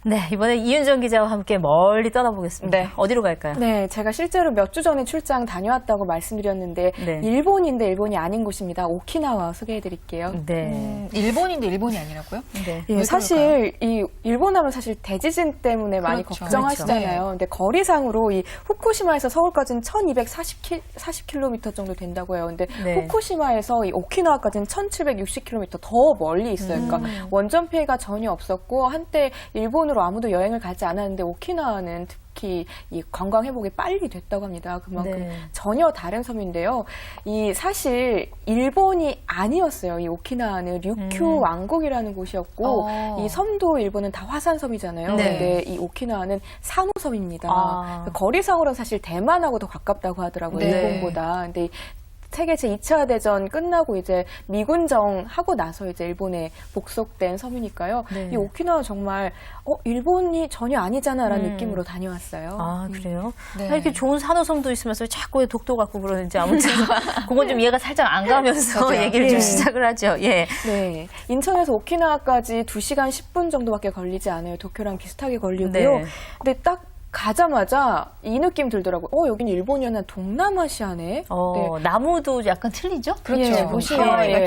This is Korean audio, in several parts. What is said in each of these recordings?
네, 이번에 이윤정 기자와 함께 멀리 떠나보겠습니다. 네. 어디로 갈까요? 네, 제가 실제로 몇 주 전에 출장 다녀왔다고 말씀드렸는데 네. 일본인데 일본이 아닌 곳입니다. 오키나와 소개해드릴게요. 네. 일본인데 일본이 아니라고요? 네. 예, 사실 이 일본 하면 사실 대지진 때문에 많이 그렇죠. 걱정하시잖아요. 그렇죠. 근데 거리상으로 이 후쿠시마에서 서울까지는 1240km 정도 된다고 해요. 근데 네. 후쿠시마에서 이 오키나와까지는 1760km 더 멀리 있어요. 그러니까 원전 피해가 전혀 없었고 한때 일본으로 아무도 여행을 가지 않았는데 오키나와는 특히 이 관광 회복이 빨리 됐다고 합니다. 그만큼 네. 전혀 다른 섬인데요. 이 사실 일본이 아니었어요. 이 오키나와는 류큐 왕국이라는 곳이었고 이 섬도 일본은 다 화산섬이잖아요. 네. 근데 이 오키나와는 산호섬입니다. 아. 거리상으로는 사실 대만하고 더 가깝다고 하더라고요. 네. 일본보다. 근데 세계 제2차 대전 끝나고 이제 미군정 하고 나서 이제 일본에 복속된 섬이니까요. 네. 이 오키나와 정말 일본이 전혀 아니잖아라는 느낌으로 다녀왔어요. 아, 그래요? 네. 이렇게 좋은 산호섬도 있으면서 자꾸 왜 독도 갖고 그러는지 아무튼 그건 좀 이해가 살짝 안 가면서 맞아요. 얘기를 예. 좀 시작을 하죠. 예. 네. 인천에서 오키나와까지 2시간 10분 정도밖에 걸리지 않아요. 도쿄랑 비슷하게 걸리고요. 네. 근데 딱 가자마자 이 느낌 들더라고요. 여긴 일본이었나 동남아시아네. 네. 나무도 약간 틀리죠? 그렇죠. 예, 보시면 예,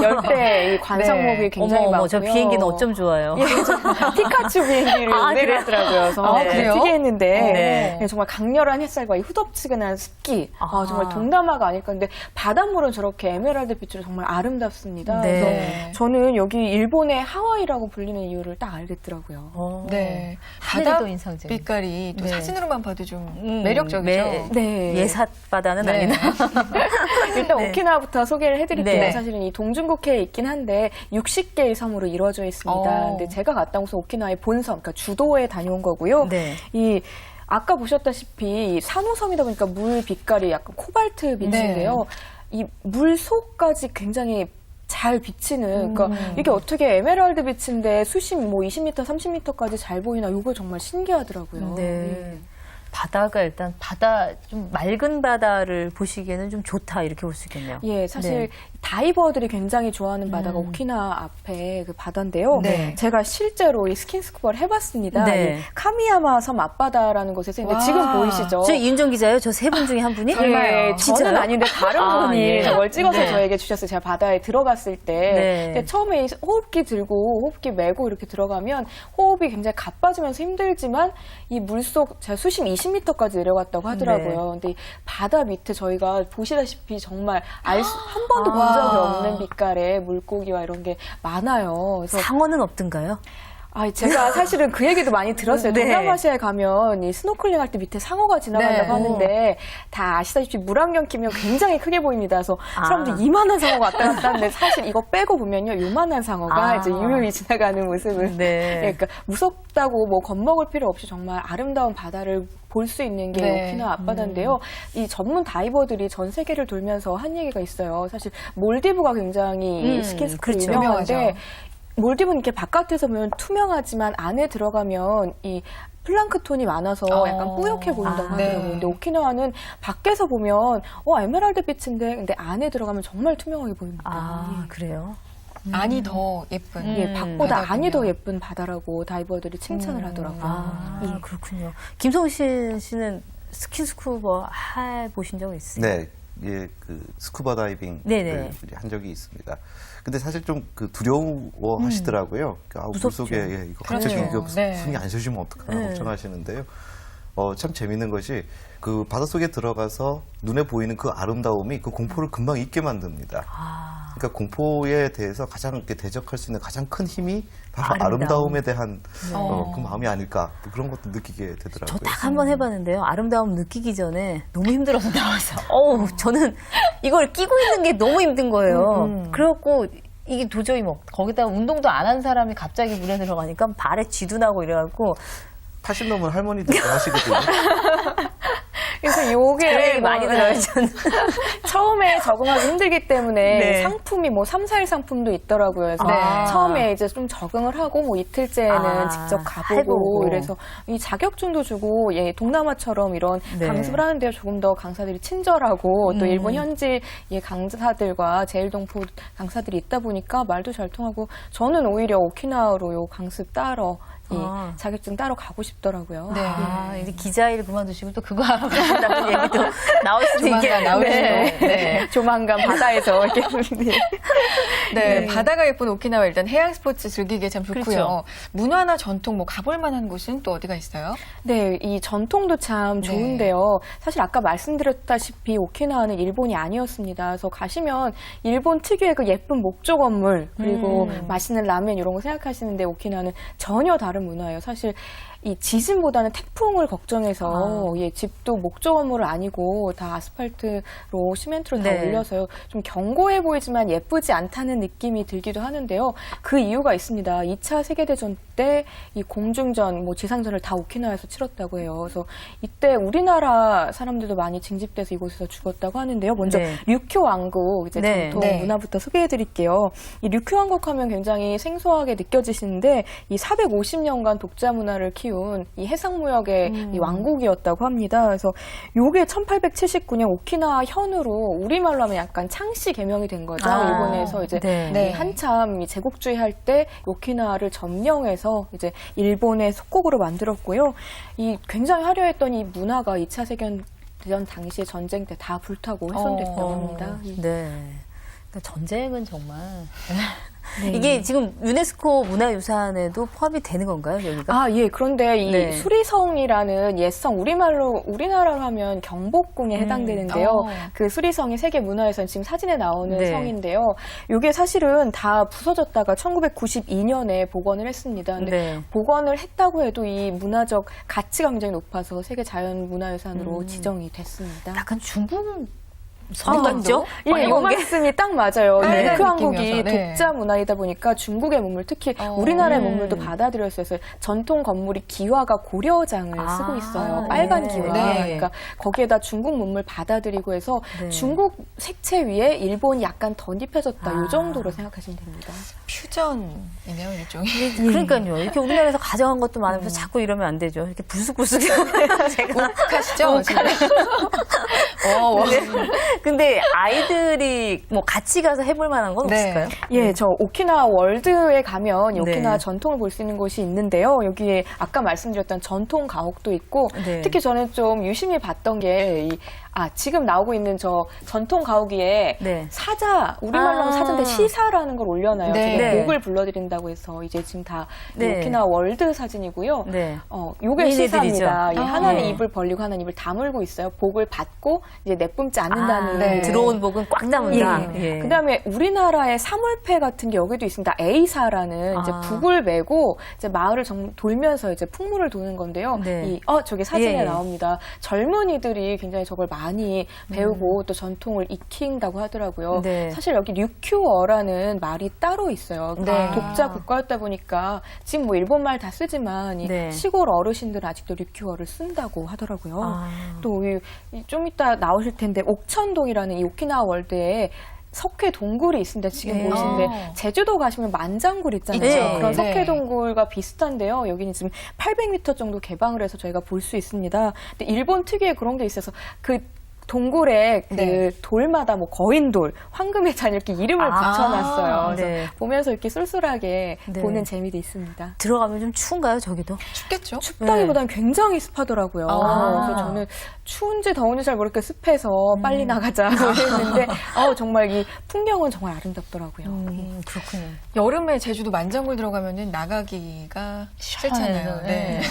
열대 이 관상목이 네. 굉장히 어머, 많고요. 저 비행기는 어쩜 좋아요. 예, 피카츄 비행기를 아, 그래요? 운행하더라고요. 그래서 아, 그래요? 특이했는데 네. 예, 정말 강렬한 햇살과 이 후덥지근한 습기 정말 아. 동남아가 아닐까. 근데 바닷물은 저렇게 에메랄드 빛으로 정말 아름답습니다. 네. 그래서 저는 여기 일본의 하와이라고 불리는 이유를 딱 알겠더라고요. 네. 하늘이 바다 또 인상적이에요. 빛깔이 또 네. 사진으로만 봐도 좀 매력적이죠. 네. 예삿 바다는 네. 아니나. 일단 네. 오키나와부터 소개를 해드릴게요. 네. 사실은 이 동중국해에 있긴 한데 60개의 섬으로 이루어져 있습니다. 근데 제가 갔다 온서 오키나와의 본섬, 그러니까 주도에 다녀온 거고요. 네. 이 아까 보셨다시피 산호섬이다 보니까 물 빛깔이 약간 코발트 빛인데요. 이 물 속까지 굉장히 잘 비치는, 그러니까 이게 어떻게 에메랄드 빛인데 수심 뭐 20m, 30m까지 잘 보이나, 이거 정말 신기하더라고요. 네. 바다가 일단 좀 맑은 바다를 보시기에는 좀 좋다 이렇게 볼 수 있겠네요. 예, 사실 네. 다이버들이 굉장히 좋아하는 바다가 오키나와 앞에 그 바다인데요. 네. 제가 실제로 이 스킨스쿠버를 해봤습니다. 네. 이 카미야마 섬 앞바다라는 곳에서 있는데 와. 지금 보이시죠? 저 이윤정 기자예요? 저 세 분 중에 한 분이? 예, 저는 아닌데 다른 분이 예. 저걸 찍어서 네. 저에게 주셨어요. 제가 바다에 들어갔을 때. 네. 근데 처음에 이 호흡기 들고 호흡기 메고 이렇게 들어가면 호흡이 굉장히 가빠지면서 힘들지만 이 물속 제가 수심 20m까지 내려갔다고 하더라고요. 근데 이 바다 밑에 저희가 보시다시피 정말 한 번도 본 적이 없는 빛깔의 물고기와 이런 게 많아요. 그래서 상어는 없던가요? 제가 사실은 그 얘기도 많이 들었어요. 네. 동남아시아에 가면 이 스노클링 할 때 밑에 상어가 지나간다고 네. 하는데 다 아시다시피 물안경 끼면 굉장히 크게 보입니다. 그래서 사람들 이만한 상어가 왔다 갔다 하는데 사실 이거 빼고 보면요. 요만한 상어가 이제 유유히 지나가는 모습을. 네. 그러니까 무섭다고 뭐 겁먹을 필요 없이 정말 아름다운 바다를 볼 수 있는 게 네. 오키나와 앞바다인데요. 이 전문 다이버들이 전 세계를 돌면서 한 얘기가 있어요. 사실 몰디브가 굉장히 스킨스쿠버 그렇죠. 유명한데 유명하죠. 몰디브는 이렇게 바깥에서 보면 투명하지만 안에 들어가면 이 플랑크톤이 많아서 약간 뿌옇게 보인다고 네. 하더라고요. 근데 오키나와는 밖에서 보면 에메랄드 빛인데 근데 안에 들어가면 정말 투명하게 보입니다. 그래요? 안이 더 예쁜. 예, 밖보다 바다군요. 안이 더 예쁜 바다라고 다이버들이 칭찬을 하더라고요. 그렇군요. 김성신 씨는 스킨스쿠버 해보신 적 있어요? 네, 예, 그 스쿠버 다이빙을 네네. 한 적이 있습니다. 근데 사실 좀 그 두려워하시더라고요. 물속에 이거 갑자기 그렇죠. 이거 네. 숨이 안 쉬어지면 어떡하나 네. 걱정하시는데요. 참 재밌는 것이 그 바닷속에 들어가서 눈에 보이는 그 아름다움이 그 공포를 금방 잊게 만듭니다. 그러니까 공포에 대해서 가장 이렇게 대적할 수 있는 가장 큰 힘이 바로 아름다움. 아름다움에 대한 그 마음이 아닐까 뭐 그런 것도 느끼게 되더라고요. 저 딱 한 번 해봤는데요. 아름다움 느끼기 전에 너무 힘들어서 나와서. 저는 이걸 끼고 있는 게 너무 힘든 거예요. 그래갖고 이게 도저히 거기다 운동도 안 한 사람이 갑자기 물에 들어가니까 발에 쥐도 나고 이래갖고 80 넘은 할머니들 하시거든요. 그래서 요게 되게 많이 들어요, 저는. 처음에 적응하기 힘들기 때문에 네. 상품이 뭐 3, 4일 상품도 있더라고요. 그래서 네. 처음에 이제 좀 적응을 하고 뭐 이틀째는 직접 가보고 해보고. 이래서 이 자격증도 주고 예, 동남아처럼 이런 네. 강습을 하는데 조금 더 강사들이 친절하고 또 일본 현지 예, 강사들과 제일동포 강사들이 있다 보니까 말도 잘 통하고 저는 오히려 오키나와로 요 강습 따러 이 아. 자격증 따러 가고 싶더라고요. 네. 이제 기자 일 그만두시고 또 그거 하러 가신다는 얘기도 나올 수도 조만간 있겠네요. 나올 수도. 네. 네. 조만간 바다에서 이렇게 네, 바다가 예쁜 오키나와 일단 해양 스포츠 즐기기에 참 좋고요. 그렇죠. 문화나 전통 뭐 가볼 만한 곳은 또 어디가 있어요? 네, 이 전통도 참 좋은데요. 사실 아까 말씀드렸다시피 오키나와는 일본이 아니었습니다. 그래서 가시면 일본 특유의 그 예쁜 목조 건물 그리고 맛있는 라면 이런 거 생각하시는데 오키나와는 전혀 다른 문화예요. 사실 이 지진보다는 태풍을 걱정해서 예, 집도 목조 건물은 아니고 다 아스팔트로 시멘트로 다 네. 올려서요. 좀 견고해 보이지만 예쁘지 않다는 느낌이 들기도 하는데요. 그 이유가 있습니다. 2차 세계대전 때 이 공중전, 뭐 지상전을 다 오키나와에서 치렀다고 해요. 그래서 이때 우리나라 사람들도 많이 징집돼서 이곳에서 죽었다고 하는데요. 먼저 네. 류큐 왕국 이제 네. 전통 네. 문화부터 소개해드릴게요. 이 류큐 왕국 하면 굉장히 생소하게 느껴지시는데 이 450년간 독자 문화를 키운 이 해상무역의 이 왕국이었다고 합니다. 그래서 요게 1879년 오키나와 현으로 우리말로 하면 약간 창씨 개명이 된 거죠. 일본에서 이제 네. 이 한참 이 제국주의 할 때 오키나와를 점령해서 이제 일본의 속국으로 만들었고요. 이 굉장히 화려했던 이 문화가 2차 세계대전 당시에 전쟁 때 다 불타고 훼손됐다고 합니다. 네. 그러니까 전쟁은 정말 이게 지금 유네스코 문화유산에도 포함이 되는 건가요, 여기가? 아, 예. 그런데 이 네. 수리성이라는 옛성, 우리나라로 하면 경복궁에 해당되는데요. 그 수리성이 세계 문화유산 지금 사진에 나오는 네. 성인데요. 이게 사실은 다 부서졌다가 1992년에 복원을 했습니다. 근데 네. 복원을 했다고 해도 이 문화적 가치가 굉장히 높아서 세계 자연문화유산으로 지정이 됐습니다. 약간 중국 성 느낌도? 같죠? 예, 요 말씀이 딱 맞아요. 빨간 그 한국이 느낌이어서, 네. 독자 문화이다 보니까 중국의 문물, 특히 우리나라의 문물도 받아들였어요. 전통 건물이 기와가 고려장을 쓰고 있어요. 빨간 네. 기와. 네. 그러니까 거기에다 중국 문물 받아들이고 해서 네. 중국 색채 위에 일본이 약간 덧입혀졌다. 이 정도로 생각하시면 됩니다. 퓨전이네요, 일종의. 그러니까요. 이렇게 우리나라에서 가져간 것도 많으면서 자꾸 이러면 안 되죠. 이렇게 불쑥불쑥. 제가. 하시죠? 지금. 근데 아이들이 뭐 같이 가서 해볼 만한 건 네. 없을까요? 예, 저 오키나와 월드에 가면 이 오키나와 네. 전통을 볼 수 있는 곳이 있는데요. 여기에 아까 말씀드렸던 전통 가옥도 있고 네. 특히 저는 좀 유심히 봤던 게 지금 나오고 있는 저 전통 가옥위에 네. 사자, 우리말로 하면 사자인데 시사라는 걸 올려놔요. 네. 되게 네. 곡을 불러드린다고 해서 이제 지금 다 네. 오키나와 월드 사진이고요. 네. 요게 미인애들이죠. 시사입니다. 예, 하나는 네. 입을 벌리고 하나는 입을 다물고 있어요. 복을 받고 이제 내뿜지 않는다는 네. 들어온 복은 꽉 담은다. 예. 그다음에 우리나라의 사물패 같은 게 여기도 있습니다. 에이사라는 이제 북을 메고 이제 마을을 돌면서 이제 풍물을 도는 건데요. 네. 저게 사진에 예. 나옵니다. 젊은이들이 굉장히 저걸 많이 배우고 또 전통을 익힌다고 하더라고요. 네. 사실 여기 류큐어라는 말이 따로 있어요. 네. 독자 국가였다 보니까 지금 뭐 일본 말 다 쓰지만 이 네. 시골 어르신들은 아직도 류큐어를 쓴다고 하더라고요. 아. 또 좀 이따 나오실 텐데 옥천동이라는 이 오키나와 월드에 석회 동굴이 있습니다. 지금 네. 보시는데 제주도 가시면 만장굴 있잖아요. 있죠. 그런 네. 석회 동굴과 비슷한데요. 여기는 지금 800m 정도 개방을 해서 저희가 볼 수 있습니다. 근데 일본 특유의 그런 게 있어서 그 동굴에 그 네. 돌마다 뭐 거인돌, 황금의 잔 이렇게 이름을 붙여놨어요. 그래서 네. 보면서 이렇게 쏠쏠하게 네. 보는 재미도 있습니다. 들어가면 좀 추운가요, 저기도? 춥겠죠? 춥다기보다는 굉장히 습하더라고요. 그래서 저는 추운지 더운지 잘 모르게 습해서 빨리 나가자 그랬는데 정말 이 풍경은 정말 아름답더라고요. 그렇군요. 여름에 제주도 만장굴 들어가면은 나가기가 싫잖아요. 네.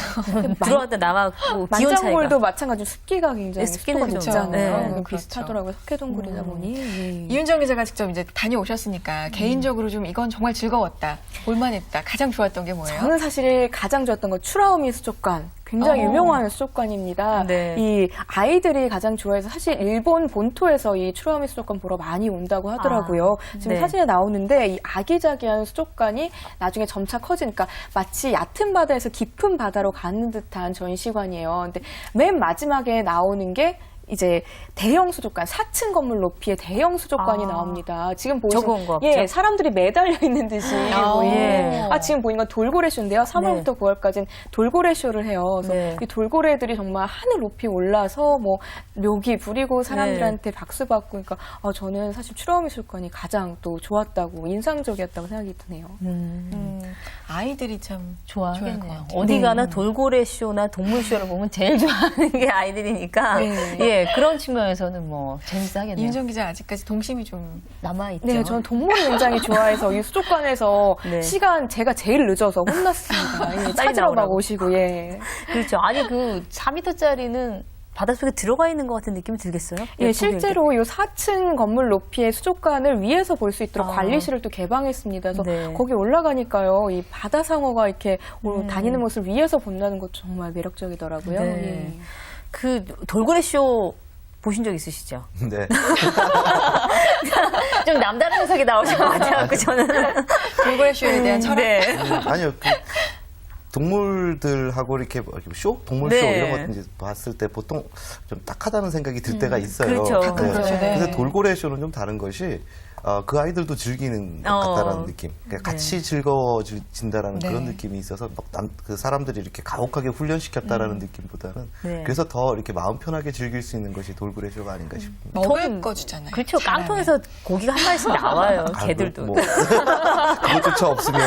들어갔다 나가고 기온 차이가. 만장굴도 마찬가지로 습기가 굉장히 습기는 습도가 좀, 높잖아요. 네, 그럼 그렇죠. 비슷하더라고요. 석회동굴이다 보니. 예. 이윤정 기자가 직접 이제 다녀오셨으니까 개인적으로 좀 이건 정말 즐거웠다, 볼만했다, 가장 좋았던 게 뭐예요? 저는 사실 가장 좋았던 건 추라우미 수족관. 굉장히 유명한 수족관입니다. 네. 이 아이들이 가장 좋아해서 사실 일본 본토에서 이 추라우미 수족관 보러 많이 온다고 하더라고요. 지금 네. 사진에 나오는데 이 아기자기한 수족관이 나중에 점차 커지니까 마치 얕은 바다에서 깊은 바다로 가는 듯한 전시관이에요. 근데 맨 마지막에 나오는 게 이제 대형 수족관, 4층 건물 높이의 대형 수족관이 나옵니다. 지금 저거 보시면 거 예, 없죠? 사람들이 매달려 있는 듯이 보이는 예. 지금 보이는 건 돌고래쇼인데요. 3월부터 9월까지는 돌고래쇼를 해요. 그래서 네. 이 돌고래들이 정말 하늘 높이 올라서 뭐 묘기 부리고 사람들한테 박수 받고 그러니까 저는 사실 추라우미 수족관이 가장 또 좋았다고 인상적이었다고 생각이 드네요. 아이들이 참 좋아할 것 좋아하겠네요. 같아요. 어디 가나 돌고래 쇼나 동물 쇼를 보면 제일 좋아하는 게 아이들이니까 네. 예 그런 측면에서는 뭐 재밌어 하겠네요. 이은정 기자 아직까지 동심이 좀 남아 있죠. 네, 저는 동물을 굉장히 좋아해서 이 수족관에서 네. 시간 제가 제일 늦어서 혼났습니다. 예, 빨리 찾으러 막 나오라고. 오시고 예. 그렇죠. 아니 그 4m짜리는 바닷속에 들어가 있는 것 같은 느낌이 들겠어요? 예, 실제로 이 4층 건물 높이의 수족관을 위에서 볼 수 있도록 관리실을 또 개방했습니다. 그래서 네. 거기 올라가니까요, 이 바다 상어가 이렇게 다니는 모습을 위에서 본다는 것도 정말 매력적이더라고요. 네. 예. 그 돌고래 쇼 보신 적 있으시죠? 네. 좀 남다른 녀석이 나오신 것 같아요. 저는. 돌고래 쇼에 대한 철학. 네. 아니요. 동물들하고 이렇게 쇼? 동물 네. 쇼 이런 거 이제 봤을 때 보통 좀 딱하다는 생각이 들 때가 있어요. 그렇죠. 가끔 그렇죠. 네. 근데 돌고래 쇼는 좀 다른 것이 그 아이들도 즐기는 것 같다라는 느낌. 그러니까 같이 즐거워진다라는 네. 그런 느낌이 있어서 그 사람들이 이렇게 가혹하게 훈련시켰다라는 느낌보다는 네. 그래서 더 이렇게 마음 편하게 즐길 수 있는 것이 돌고래 쇼가 아닌가 싶습니다. 먹을 저는- 거 주잖아요. 그렇죠. 잘하면. 깡통에서 고기가 한 마리씩 나와요. 아, 개들도. 뭐, 그것조차 없으면.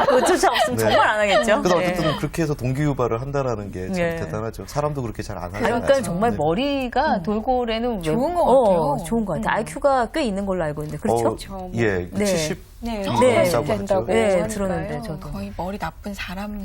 그것조차 없으면 네. 정말 안 하겠죠. 그래서 네. 어쨌든 그렇게 해서 동기유발을 한다라는 게 참 네. 대단하죠. 사람도 그렇게 잘 안 하잖아요. 그러니까 정말 머리가 돌고래는 좋은 것 같아요. 좋은 것 같아요. IQ가 꽤 있는 걸로 알고 있는데 그렇죠? 예, 네. 70 네, 네. 네. 된다고 네, 하니까요. 들었는데 저도. 거의 머리 나쁜 사람.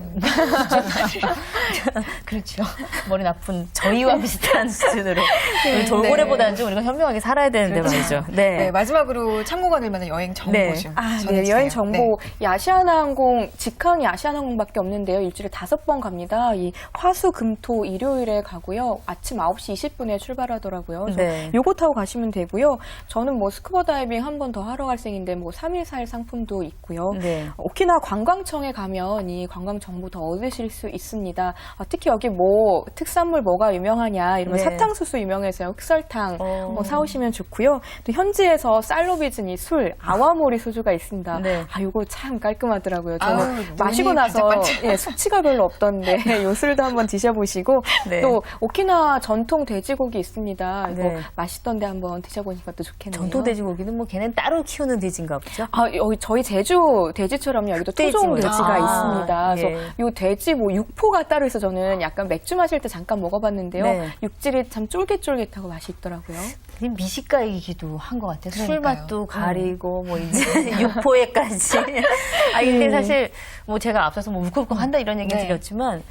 그렇죠. 머리 나쁜 저희와 비슷한 수준으로 우리 돌고래보다는 좀 우리가 현명하게 살아야 되는데 말이죠. 네, 네. 마지막으로 참고가 될 만한 여행 정보 네. 좀 네, 전해주세요. 여행 정보. 네. 이 아시아나항공, 직항이 아시아나항공밖에 없는데요. 일주일에 5번 갑니다. 이 화수, 금, 토, 일요일에 가고요. 아침 9시 20분에 출발하더라고요. 그래서 네. 요거 타고 가시면 되고요. 저는 뭐 스쿠버 다이빙 한 번 더 하러 갈 생인데 뭐 3일, 4일 상품도 있고요. 네. 오키나와 관광청에 가면 이 관광 정보 더 얻으실 수 있습니다. 특히 여기 뭐 특산물 뭐가 유명하냐 이러면 네. 사탕수수 유명해서요. 흑설탕 어. 사오시면 좋고요. 또 현지에서 쌀로 빚은 이 술 아와모리 소주가 있습니다. 네. 요거 참 깔끔하더라고요. 저는 아우, 마시고 눈이 나서 반짝반짝. 예, 숙취가 별로 없던데 요 술도 한번 드셔보시고 네. 또 오키나와 전통 돼지고기 있습니다. 이거 네. 맛있던데 한번 드셔보니까 또 좋겠네요. 전통 돼지고기는 뭐 걔는 따로 키우는 돼지인가 보죠? 여기 저희 제주 돼지처럼요. 여기도 돼지 토종 뭐죠? 돼지가 아, 있습니다. 그래서 예. 요 돼지 뭐 육포가 따로 있어 저는 약간 맥주 마실 때 잠깐 먹어봤는데요. 네. 육질이 참 쫄깃쫄깃하고 맛이 있더라고요. 미식가이기도 한 것 같아요. 술 그러니까요. 맛도 가리고 뭐 이제 육포에까지. 근데 사실 뭐 제가 앞서서 뭐 울컥울컥 한다 이런 얘기 네. 드렸지만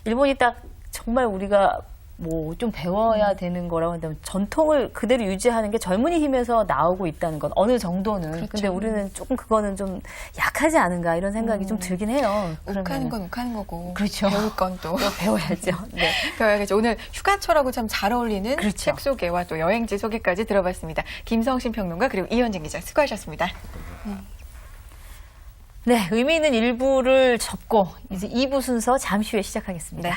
일본이 딱 정말 우리가 뭐 좀 배워야 되는 거라고 한다면 전통을 그대로 유지하는 게 젊은이 힘에서 나오고 있다는 건 어느 정도는. 그렇죠. 근데 우리는 조금 그거는 좀 약하지 않은가 이런 생각이 좀 들긴 해요. 욱하는 그러면은. 건 욱하는 거고. 그렇죠. 배울 건 또. 배워야죠. 네. 배워야겠죠. 오늘 휴가철하고 참 잘 어울리는 그렇죠. 책 소개와 또 여행지 소개까지 들어봤습니다. 김성신 평론가 그리고 이현진 기자 수고하셨습니다. 네, 의미 있는 1부를 접고 이제 2부 순서 잠시 후에 시작하겠습니다. 네.